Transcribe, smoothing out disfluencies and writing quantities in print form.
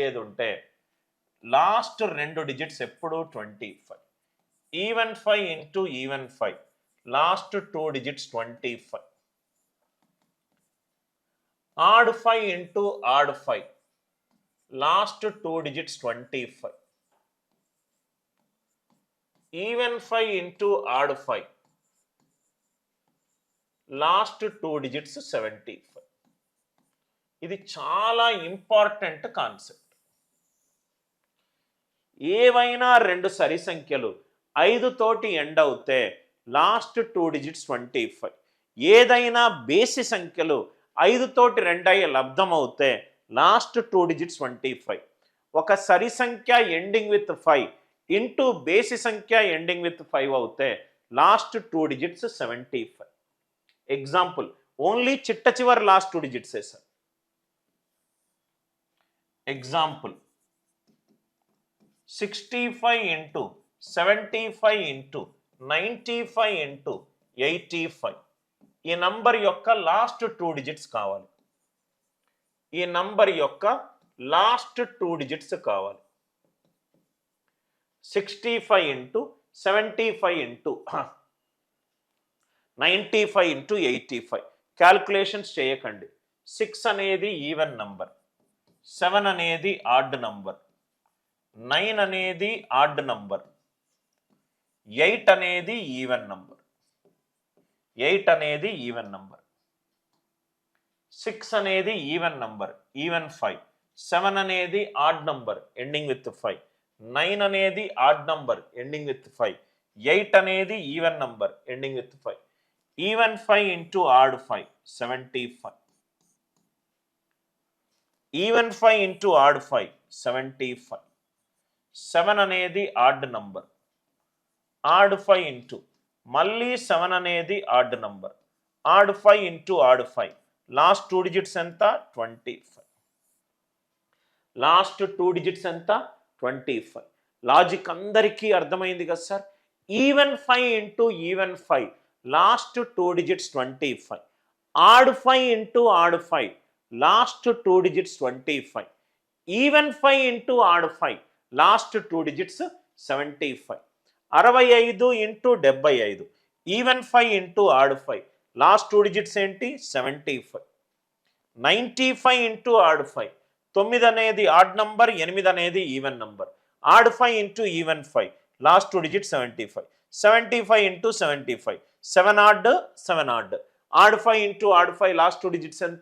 అయ్యేది ఉంటే last 2 digits ఎప్పుడు 25. Even 5 into even 5 last 2 digits 25. Odd 5 into odd 5 last 2 digits 25. Even 5 into odd 5 last 2 digits 75. ఇది చాలా important concept. ఏవైనా రెండు సరి సంఖ్యలు 5 తోటి ఎండ్ అవుతే లాస్ట్ 2 డిజిట్స్ 25. ఏదైనా బేసి సంఖ్యలు 5 తోటి రెండయ్యే లబ్ధం అవుతే లాస్ట్ 2 డిజిట్స్ 25. ఒక సరి సంఖ్య ఎండింగ్ విత్ 5 ఇంటూ బేసి సంఖ్య ఎండింగ్ విత్ 5 అవుతే లాస్ట్ 2 డిజిట్స్ 75. ఎగ్జాంపుల్ ఓన్లీ చిట్ట చివరి last 2 digits sir. Example 65 into 75 into 95 into 85. ఈ నంబర్ యొక్క లాస్ట్ 2 డిజిట్స్ కావాలి. ఈ నంబర్ యొక్క లాస్ట్ 2 డిజిట్స్ కావాలి. 65 ఇంటూ 75 ఇంటూ 95 ఇంటూ 85. క్యాల్కులేషన్స్ చేయకండి. 6 అనేది ఈవెన్ నంబర్, 7 అనేది ఆడ్ నంబర్, 9 అనేది ఆడ్ నంబర్, 8 అనేది ఈవెన్ నంబర్. 8 అనేది ఈవెన్ నంబర్, 6 అనేది ఈవెన్ నంబర్, ఈవెన్ 5. 7 అనేది ఆడ్ నంబర్ ఎండింగ్ విత్ 5. 9 అనేది ఆడ్ నంబర్ ఎండింగ్ విత్ 5. 8 అనేది even number ending with 5. Even 5 into odd 5 75. Even 5 into odd 5 75. 7 అనేది odd number, odd 5 into మళ్ళీ 7 అనేది odd number, odd 5 into odd 5 last 2 digits ఎంత 25. Last 2 digits ఎంత 25. Logic అందరికీ అర్థమైంది కదా sir. Even 5 into even 5 last 2 digits 25. Odd 5 into odd 5 last 2 digits 25. Even 5 into odd 5 last 2 digits 75. 65 into 75 even 5 into odd 5 last 2 digits ఏంటి 75. 95 into odd 5 9 అనేది odd number, 8 అనేది even number. Odd 5 into even 5 last 2 digits 75. 75 into 75 7 odd 7 odd. Odd 5 into odd 5 last 2 digits ఎంత